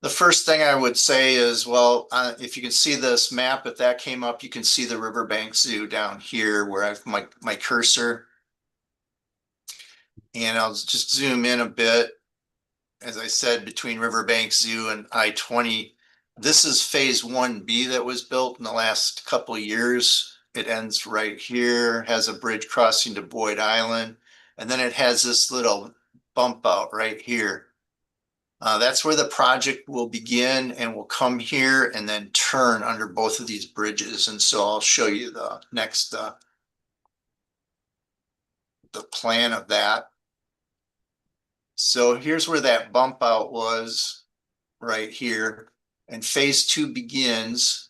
The first thing I would say is, well, if you can see this map, if that came up, you can see the Riverbank Zoo down here where I've my cursor. And I'll just zoom in a bit. As I said, between Riverbank Zoo and I-20, this is phase 1B that was built in the last couple of years. It ends right here, has a bridge crossing to Boyd Island, and then it has this little bump out right here. That's where the project will begin and will come here and then turn under both of these bridges. And so I'll show you the next, the plan of that. So here's where that bump out was right here. And phase 2 begins.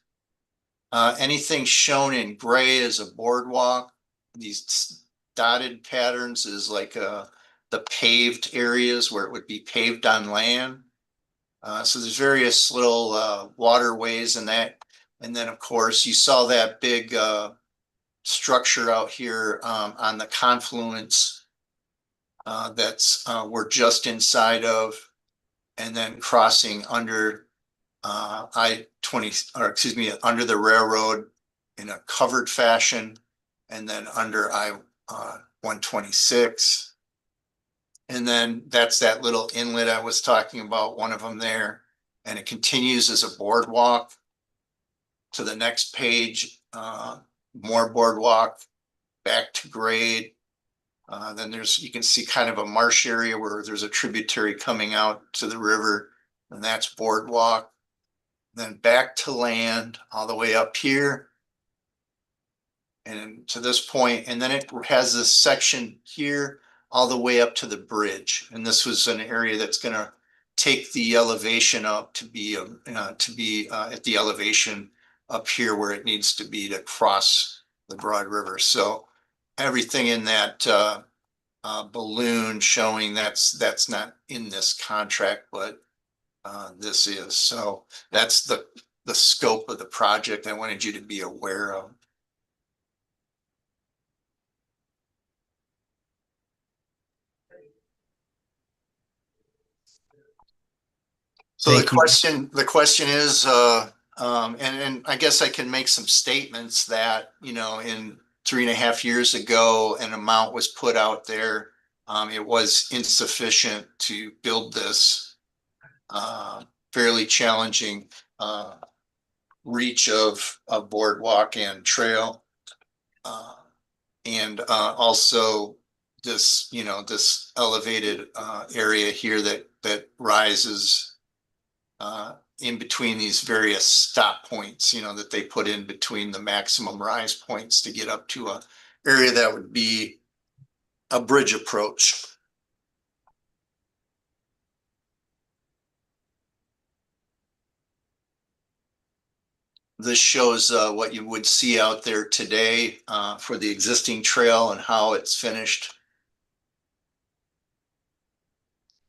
Anything shown in gray is a boardwalk. These dotted patterns is like the paved areas where it would be paved on land. So there's various little waterways and that. And then, of course, you saw that big structure out here on the confluence that's we're just inside of, and then crossing under I-20, or excuse me, under the railroad in a covered fashion, and then under I-126. And then that's that little inlet I was talking about, one of them there. And it continues as a boardwalk to the next page, more boardwalk, back to grade. Then you can see kind of a marsh area where there's a tributary coming out to the river, and that's boardwalk. Then back to land all the way up here and to this point, and then it has this section here all the way up to the bridge. And this was an area that's going to take the elevation up to be at the elevation up here where it needs to be to cross the Broad River. So everything in that balloon showing that's not in this contract, but this is. So that's the scope of the project I wanted you to be aware of. So Thank you. the question is, and I guess I can make some statements that, in 3.5 years ago, an amount was put out there. It was insufficient to build this fairly challenging reach of boardwalk and trail. And also this, this elevated area here that rises in between these various stop points, that they put in between the maximum rise points to get up to a area that would be a bridge approach. This shows what you would see out there today for the existing trail and how it's finished.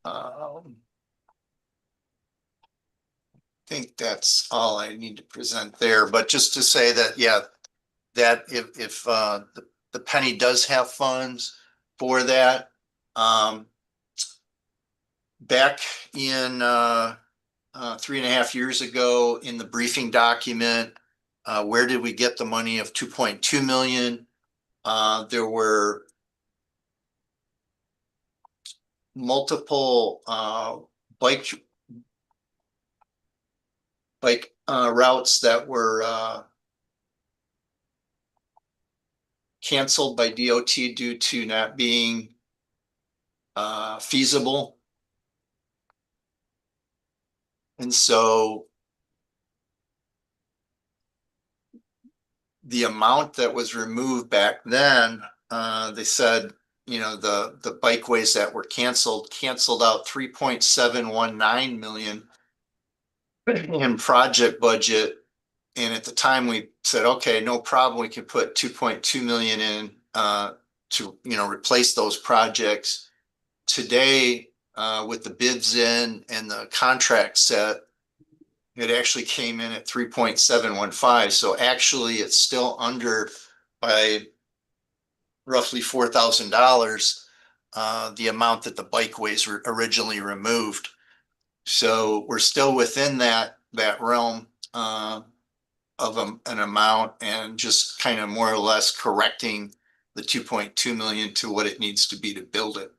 I think that's all I need to present there, but just to say that, yeah, that if the penny does have funds for that, back in 3.5 years ago in the briefing document, where did we get the money of 2.2 million? There were multiple bike routes that were canceled by DOT due to not being feasible. And so the amount that was removed back then, they said, the bikeways that were canceled out 3.719 million in project budget. And at the time we said, okay, no problem. We can put 2.2 million in to, replace those projects. Today, with the bids in and the contract set, it actually came in at 3.715. So actually it's still under by roughly $4,000 the amount that the bikeways were originally removed. So we're still within that realm of an amount, and just kind of more or less correcting the 2.2 million to what it needs to be to build it.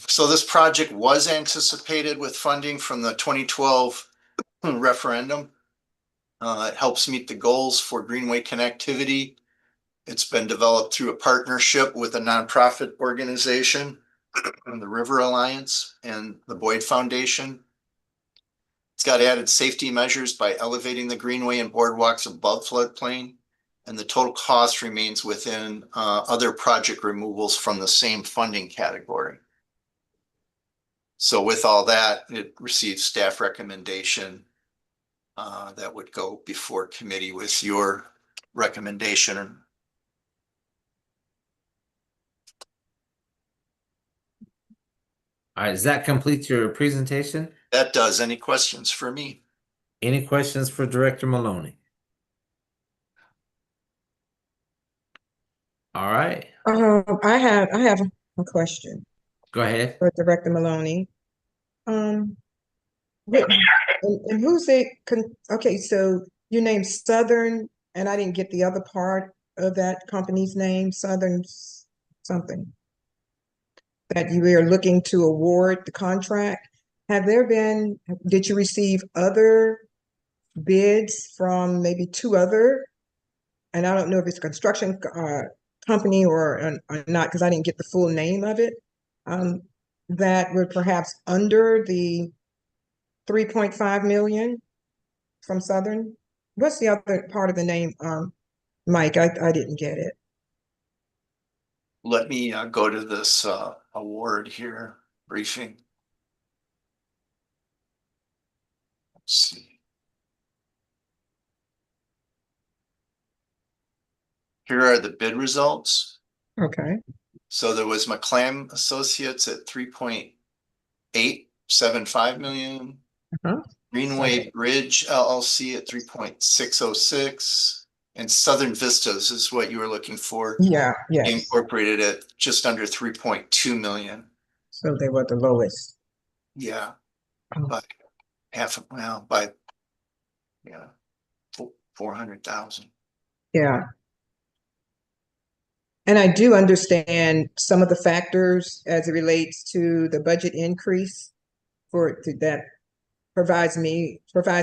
So this project was anticipated with funding from the 2012 referendum. It helps meet the goals for Greenway connectivity. It's been developed through a partnership with a nonprofit organization, the River Alliance and the Boyd Foundation. It's got added safety measures by elevating the greenway and boardwalks above floodplain, and the total cost remains within other project removals from the same funding category. So with all that, it receives staff recommendation that would go before committee with your recommendation. All right, does that complete your presentation? That does. Any questions for me? Any questions for Director Maloney? All right, I have a question go ahead. for Director Maloney. Um, and who's it? Okay, so you named Southern, and I didn't get the other part of that company's name, Southern something, that you are looking to award the contract. Did you receive other bids from maybe two other? And I don't know if it's a construction company or not, because I didn't get the full name of it. That were perhaps under the 3.5 million from Southern. What's the other part of the name, Mike? I didn't get it. Let me go to this award here, briefing. Let's see. Here are the bid results. Okay. So there was McClam Associates at 3.875 million. Uh-huh. Greenway Bridge LLC at 3.606. And Southern Vistas is what you were looking for. Yeah, yes. Incorporated at just under 3.2 million. So they were the lowest. Yeah. Oh. By by 400,000. Yeah. And I do understand some of the factors as it relates to the budget increase that provides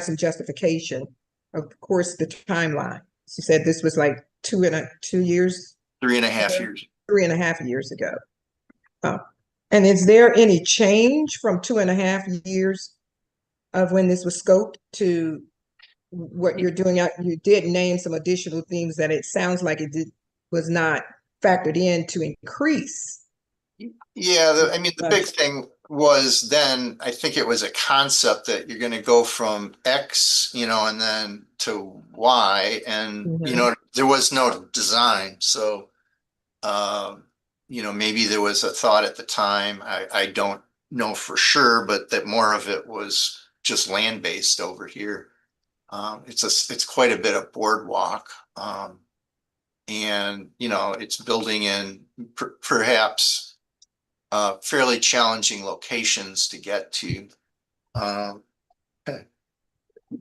some justification. Of course, the timeline. She said this was like 2 years. 3.5 years. 3.5 years ago. Oh. And is there any change from 2.5 years of when this was scoped to what you're doing? You did name some additional things that it sounds like was not factored in to increase. Yeah, I mean, the big thing was then, I think it was a concept that you're gonna go from X, and then to Y, and, there was no design, so, maybe there was a thought at the time, I don't know for sure, but that more of it was just land-based over here. It's quite a bit of boardwalk, and, it's building in perhaps fairly challenging locations to get to.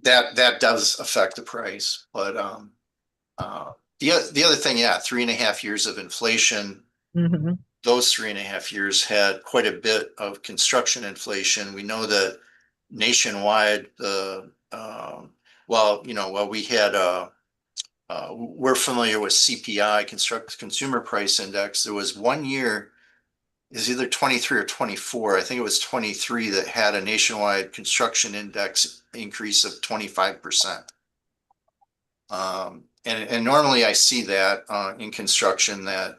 That does affect the price, but the other thing, 3.5 years of inflation. Mm-hmm. Those 3.5 years had quite a bit of construction inflation. We know that nationwide, we had we're familiar with CPI, Consumer Price Index. There was 1 year, is either 23 or 24. I think it was 23 that had a nationwide construction index increase of 25%. And normally I see that in construction, that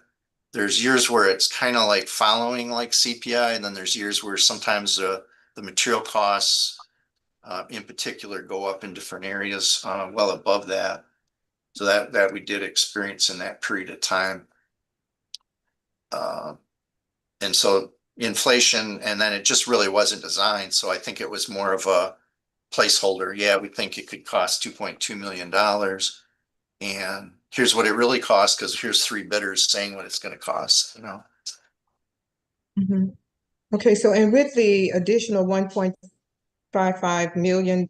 there's years where it's kind of like following like CPI, and then there's years where sometimes the material costs in particular go up in different areas well above that. So that we did experience in that period of time. And so inflation, and then it just really wasn't designed. So I think it was more of placeholder. Yeah, we think it could cost $2.2 million. And here's what it really costs, because here's three bidders saying what it's gonna cost, you know. Mhm. Okay, so and with the additional 1.55 million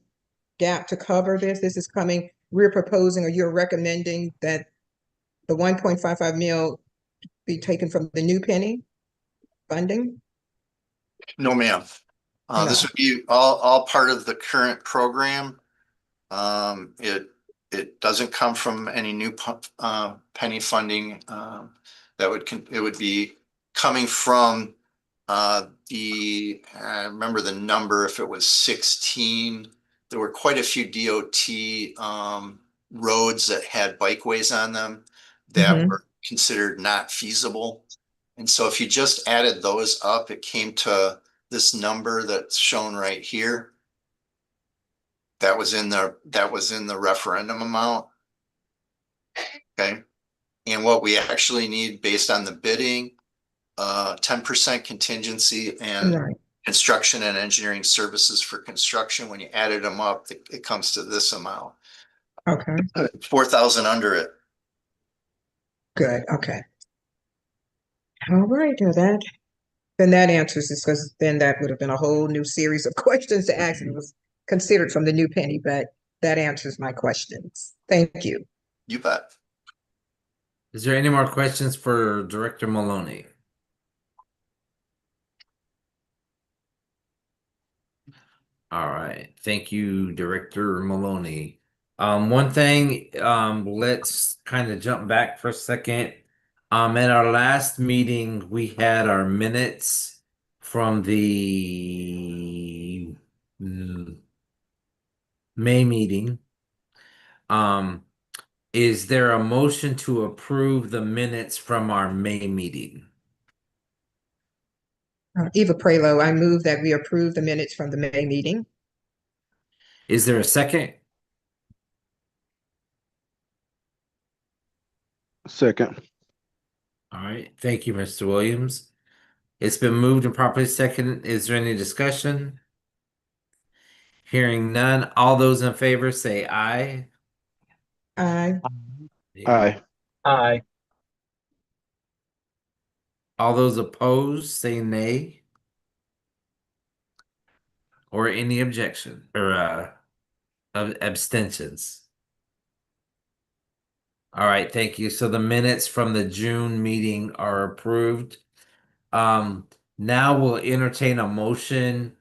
gap to cover this is coming, we're proposing or you're recommending that the 1.55 mil be taken from the new penny funding? No, ma'am. This No. would be all part of the current program. It doesn't come from any new penny funding. It would be coming from I remember the number, if it was 16, there were quite a few DOT roads that had bikeways on them that Mhm. were considered not feasible. And so if you just added those up, it came to this number that's shown right here. That was in the referendum amount. Okay. And what we actually need based on the bidding, 10% contingency and Right, construction and engineering services for construction. When you added them up, it comes to this amount. okay, 4,000 under it. good, okay. All right, now then that answers this, because then that would have been a whole new series of questions to ask if it was considered from the new penny, but that answers my questions. Thank you. You bet. Is there any more questions for Director Maloney? All right. Thank you, Director Maloney. One thing, let's kind of jump back for a second. At our last meeting, we had our minutes from the May meeting. Is there a motion to approve the minutes from our May meeting? Eva Prelo, I move that we approve the minutes from the May meeting. Is there a second? Second. All right. Thank you, Mr. Williams. It's been moved and properly seconded. Is there any discussion? Hearing none. All those in favor say aye. Aye. Aye. Aye. All those opposed say nay. Or any objection or abstentions. All right, thank you. So the minutes from the June meeting are approved. Now we'll entertain a motion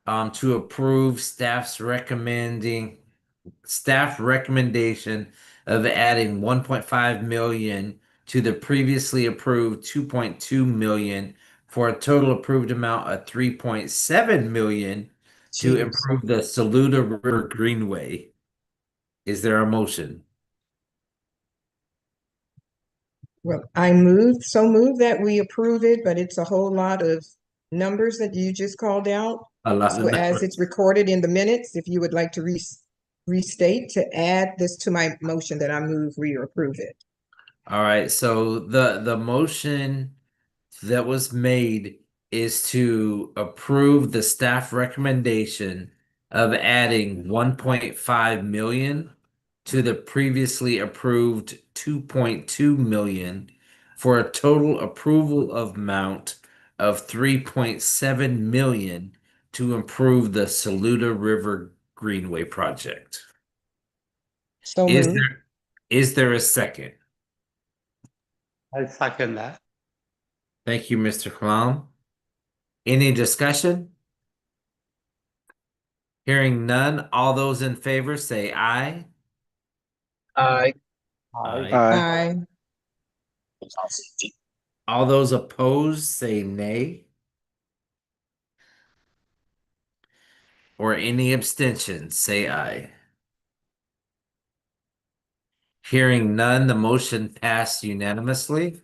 to approve staff recommendation of adding 1.5 million to the previously approved 2.2 million for a total approved amount of 3.7 million to Jeez. improve the Saluda River Greenway. Is there a motion? Well, so move that we approve it, but it's a whole lot of numbers that you just called out. A lot So of as numbers. it's recorded in the minutes, if you would like to restate to add this to my motion that I move, we approve it. All right, so the motion that was made is to approve the staff recommendation of adding 1.5 million to the previously approved 2.2 million for a total approval of amount of 3.7 million to improve the Saluda River Greenway project. So Is moved. there a second? I second that. Thank you, Mr. Clown. Any discussion? Hearing none, all those in favor say aye. Aye. Aye. Aye. Aye. All those opposed say nay. Or any abstentions say aye. Hearing none, the motion passed unanimously.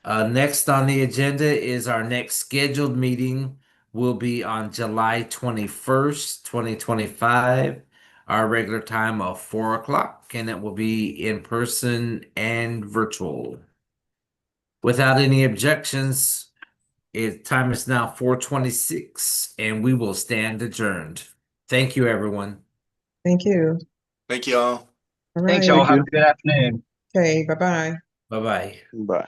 Next on the agenda is our next scheduled meeting will be on July 21st, 2025. Our regular time of 4 o'clock, and it will be in person and virtual. Without any objections, time is now 4:26, and we will stand adjourned. Thank you, everyone. Thank you. Thank you all. All Thanks, right. y'all. Thank Have you. a good afternoon. Okay, bye-bye. Bye bye. Bye.